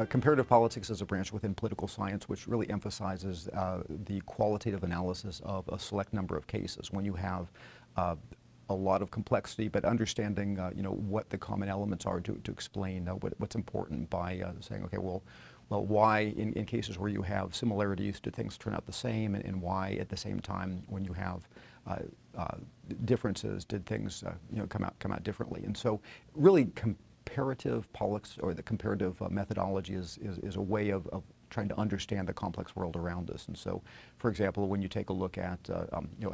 Comparative politics is a branch within political science which really emphasizes the qualitative analysis of a select number of cases. When you have a lot of complexity, but understanding what the common elements are to explain what's important by saying, okay, well, why in cases where you have similarities do things turn out the same, and why at the same time when you have differences did things come out differently. And so really comparative politics, or the comparative methodology, is a way of trying to understand the complex world around us. And so, for example, when you take a look at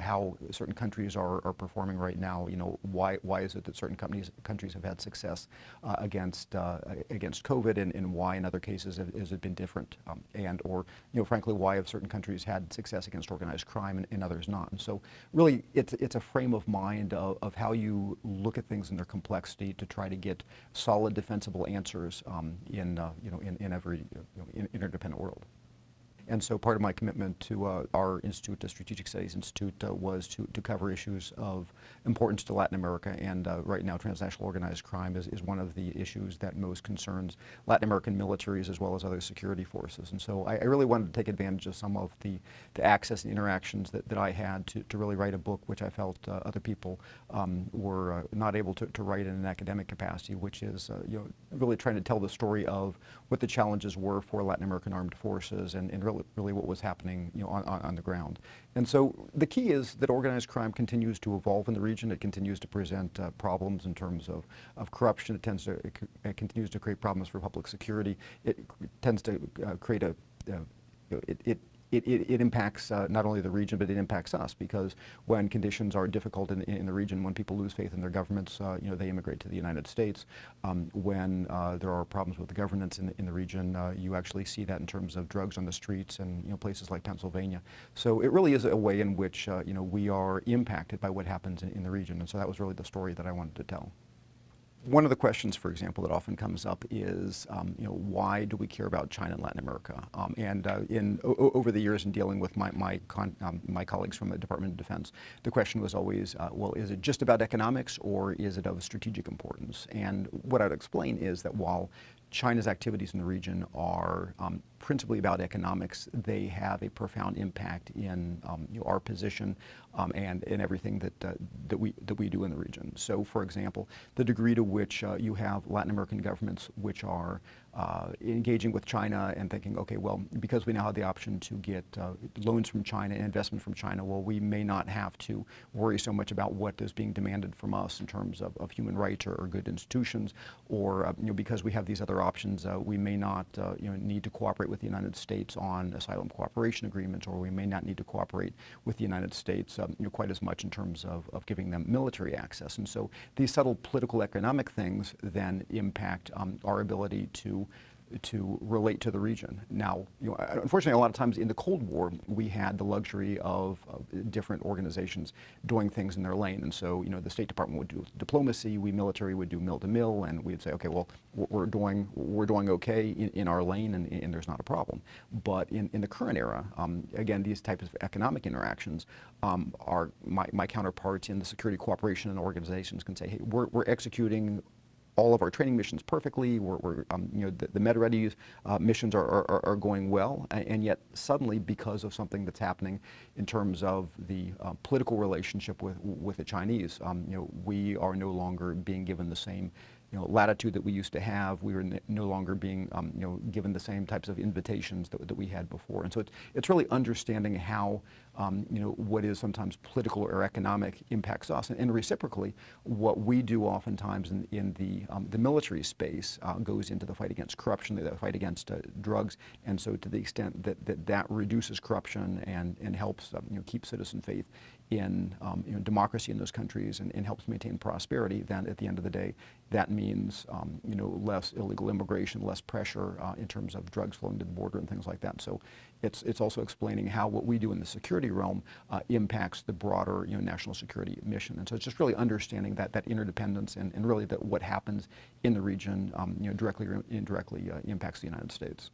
how certain countries are performing right now, why is it that certain countries have had success against COVID, and why in other cases has it been different, or frankly, why have certain countries had success against organized crime and others not? And so really it's a frame of mind of how you look at things in their complexity to try to get solid defensible answers in every interdependent world. And so part of my commitment to our institute, the Strategic Studies Institute, was to cover issues of importance to Latin America. And right now, transnational organized crime is one of the issues that most concerns Latin American militaries as well as other security forces. And so I really wanted to take advantage of some of the access and interactions that I had to really write a book which I felt other people were not able to write in an academic capacity, which is really trying to tell the story of what the challenges were for Latin American armed forces and really what was happening on the ground. And so the key is that organized crime continues to evolve in the region. It continues to present problems in terms of corruption. It continues to create problems for public security. It tends to create it impacts not only the region, but it impacts us, because when conditions are difficult in the region, when people lose faith in their governments, they immigrate to the United States. When there are problems with the governance in the region, you actually see that in terms of drugs on the streets and places like Pennsylvania. So it really is a way in which we are impacted by what happens in the region, and so that was really the story that I wanted to tell. One of the questions, for example, that often comes up is, why do we care about China and Latin America? Over the years in dealing with my colleagues from the Department of Defense, the question was always, well, is it just about economics, or is it of strategic importance? And what I'd explain is that while China's activities in the region are principally about economics, they have a profound impact in our position and in everything that we do in the region. So, for example, the degree to which you have Latin American governments which are engaging with China and thinking, okay, well, because we now have the option to get loans from China and investment from China, well, we may not have to worry so much about what is being demanded from us in terms of human rights or good institutions, or because we have these other options, we may not need to cooperate with the United States on asylum cooperation agreements, or we may not need to cooperate with the United States quite as much in terms of giving them military access. And so these subtle political economic things then impact our ability to relate to the region. Now, unfortunately, a lot of times in the Cold War, we had the luxury of different organizations doing things in their lane. And so, the State Department would do diplomacy, we military would do mill-to-mill, and we'd say, okay, well, we're doing okay in our lane, and there's not a problem. But in the current era, again, these types of economic interactions are my counterparts in the security cooperation and organizations can say, hey, we're executing all of our training missions perfectly. The MedReady missions are going well, and yet suddenly, because of something that's happening in terms of the political relationship with the Chinese, we are no longer being given the same latitude that we used to have. We were no longer being given the same types of invitations that we had before. And so it's really understanding how what is sometimes political or economic impacts us, and reciprocally, what we do oftentimes in the military space goes into the fight against corruption, the fight against drugs. And so to the extent that reduces corruption and helps keep citizen faith in democracy in those countries and helps maintain prosperity, then at the end of the day, that means less illegal immigration, less pressure in terms of drugs flowing to the border and things like that. So it's also explaining how what we do in the security realm impacts the broader national security mission. And so it's just really understanding that interdependence and really that what happens in the region directly or indirectly impacts the United States.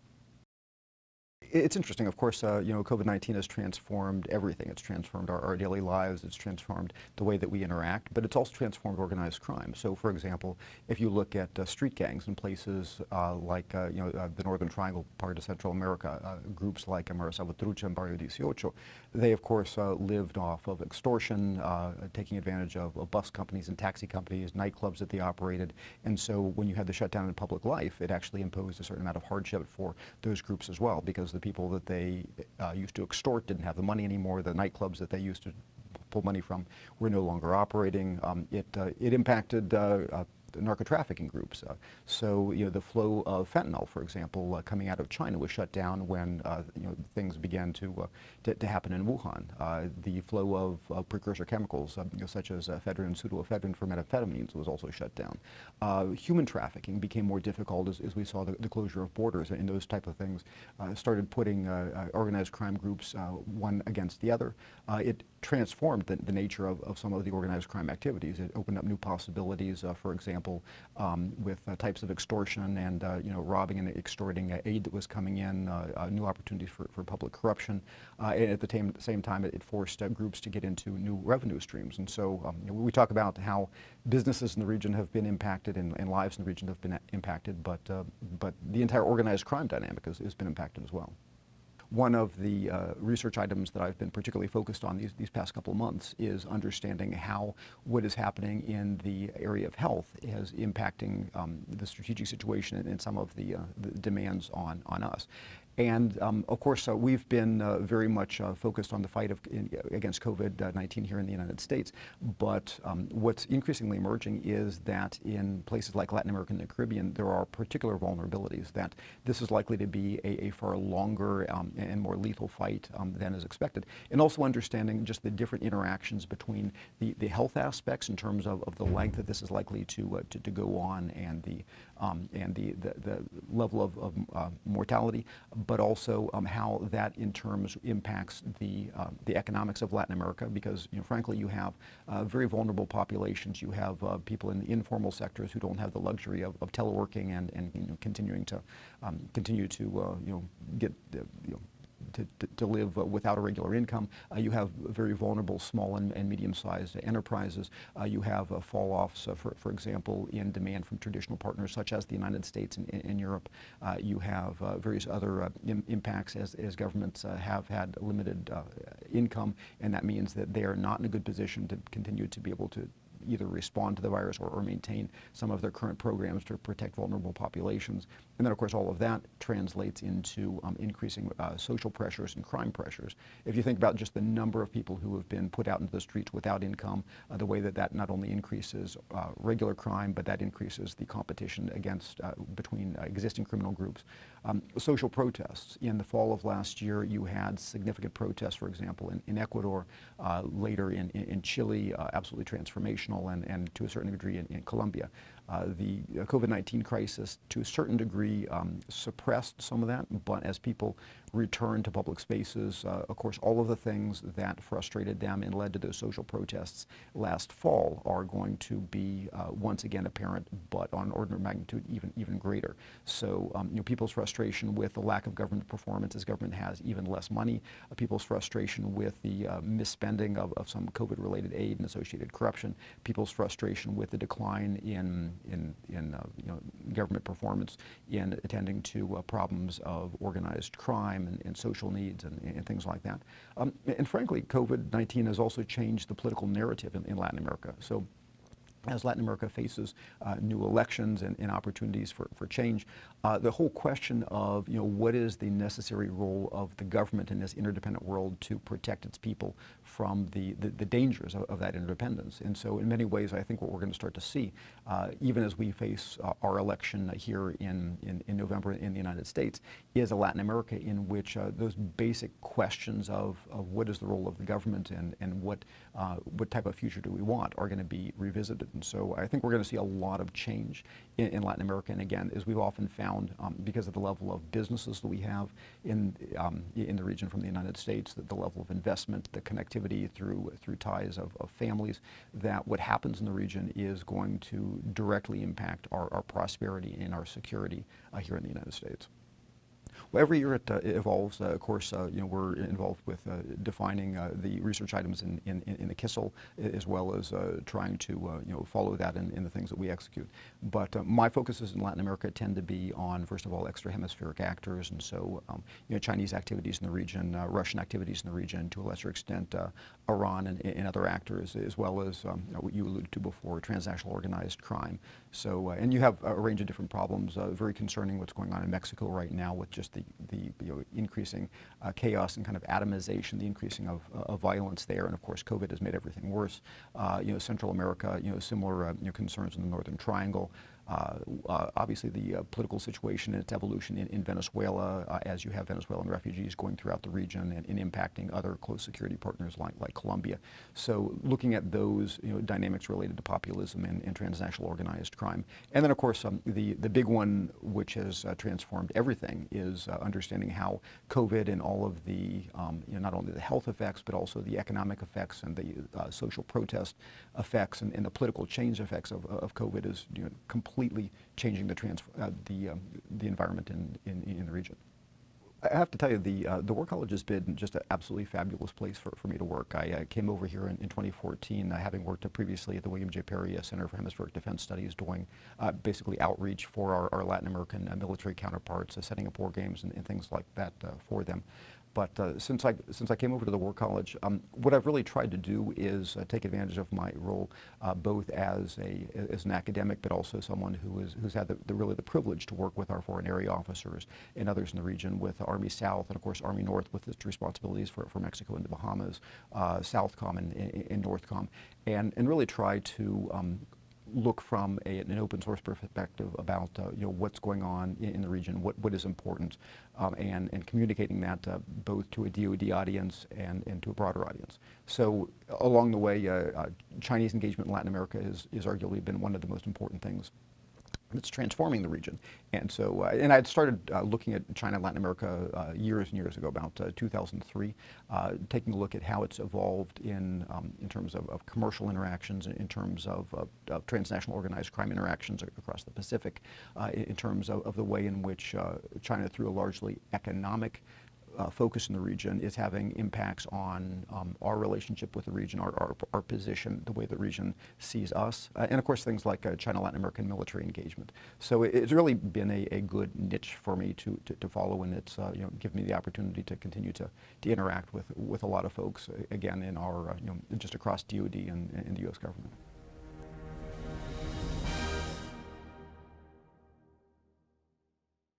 It's interesting. Of course, COVID-19 has transformed everything. It's transformed our daily lives. It's transformed the way that we interact, but it's also transformed organized crime. So, for example, if you look at street gangs in places like the Northern Triangle, part of Central America, groups like Salvatrucha and Barrio 18, they, of course, lived off of extortion, taking advantage of bus companies and taxi companies, nightclubs that they operated. And so when you had the shutdown in public life, it actually imposed a certain amount of hardship for those groups as well, because the people that they used to extort didn't have the money anymore. The nightclubs that they used to pull money from were no longer operating. It impacted the narco-trafficking groups. So the flow of fentanyl, for example, coming out of China was shut down when things began to happen in Wuhan. The flow of precursor chemicals, such as ephedrine and pseudoephedrine for methamphetamines, was also shut down. Human trafficking became more difficult as we saw the closure of borders, and those type of things started putting organized crime groups one against the other. It transformed the nature of some of the organized crime activities. It opened up new possibilities, for example, with types of extortion and robbing and extorting aid that was coming in, new opportunities for public corruption. And at the same time, it forced groups to get into new revenue streams. And so we talk about how businesses in the region have been impacted and lives in the region have been impacted, but the entire organized crime dynamic has been impacted as well. One of the research items that I've been particularly focused on these past couple of months is understanding how what is happening in the area of health is impacting the strategic situation and some of the demands on us. And of course, we've been very much focused on the fight against COVID-19 here in the United States. But what's increasingly emerging is that in places like Latin America and the Caribbean, there are particular vulnerabilities, that this is likely to be a far longer and more lethal fight than is expected. And also understanding just the different interactions between the health aspects in terms of the length that this is likely to go on, and the level of mortality, but also how that in terms impacts the economics of Latin America, because frankly you have very vulnerable populations. You have people in the informal sectors who don't have the luxury of teleworking and continuing to get to live without a regular income. You have very vulnerable small and medium-sized enterprises. You have fall-offs, for example, in demand from traditional partners such as the United States and Europe. You have various other impacts as governments have had limited income, and that means that they are not in a good position to continue to be able to either respond to the virus or maintain some of their current programs to protect vulnerable populations. And then, of course, all of that translates into increasing social pressures and crime pressures. If you think about just the number of people who have been put out into the streets without income, the way that not only increases regular crime, but that increases the competition between existing criminal groups. Social protests. In the fall of last year, you had significant protests, for example, in Ecuador, later in Chile, absolutely transformational, and to a certain degree in Colombia. The COVID-19 crisis, to a certain degree, suppressed some of that, but as people returned to public spaces, of course, all of the things that frustrated them and led to those social protests last fall are going to be once again apparent, but on an order of magnitude even greater. So, people's frustration with the lack of government performance as government has even less money, people's frustration with the misspending of some COVID-related aid and associated corruption, people's frustration with the decline in government performance in attending to problems of organized crime and social needs and things like that. And frankly, COVID-19 has also changed the political narrative in Latin America. So, as Latin America faces new elections and opportunities for change, the whole question of what is the necessary role of the government in this interdependent world to protect its people from the dangers of that interdependence. And so in many ways, I think what we're going to start to see, even as we face our election here in November in the United States, is a Latin America in which those basic questions of what is the role of the government and what type of future do we want are going to be revisited. And so I think we're going to see a lot of change in Latin America. And again, as we've often found, because of the level of businesses that we have in the region from the United States, the level of investment, the connectivity through ties of families, that what happens in the region is going to directly impact our prosperity and our security here in the United States. Well, every year it evolves. Of course, we're involved with defining the research items in the KISSL, as well as trying to follow that in the things that we execute. But my focuses in Latin America tend to be on, first of all, extra-hemispheric actors, and so Chinese activities in the region, Russian activities in the region, to a lesser extent Iran and other actors, as well as what you alluded to before, transnational organized crime. So, and you have a range of different problems. Very concerning what's going on in Mexico right now with just the increasing chaos and kind of atomization, the increasing of violence there, and of course COVID has made everything worse. Central America, similar concerns in the Northern Triangle. Obviously the political situation and its evolution in Venezuela, as you have Venezuelan refugees going throughout the region and impacting other close security partners like Colombia. So looking at those dynamics related to populism and transnational organized crime. And then of course the big one which has transformed everything is understanding how COVID and all of the, not only the health effects but also the economic effects and the social protest effects and the political change effects of COVID is completely changing the environment in the region. I have to tell you, the War College has been just an absolutely fabulous place for me to work. I came over here in 2014, having worked previously at the William J. Perry Center for Hemispheric Defense Studies, doing basically outreach for our Latin American military counterparts, setting up war games and things like that for them. But since I came over to the War College, what I've really tried to do is take advantage of my role both as an academic, but also someone who's had really the privilege to work with our foreign area officers and others in the region, with Army South and of course Army North with its responsibilities for Mexico and the Bahamas, Southcom and Northcom, and really try to look from an open source perspective about what's going on in the region, what is important, and communicating that both to a DoD audience and to a broader audience. So along the way, Chinese engagement in Latin America has arguably been one of the most important things that's transforming the region. And so, and I'd started looking at China and Latin America years and years ago, about 2003, taking a look at how it's evolved in terms of commercial interactions, in terms of transnational organized crime interactions across the Pacific, in terms of the way in which China, through a largely economic focus in the region, is having impacts on our relationship with the region, our position, the way the region sees us, and of course things like China-Latin American military engagement. So it's really been a good niche for me to follow, and it's given me the opportunity to continue to interact with a lot of folks, again, in our just across DoD and the U.S. government.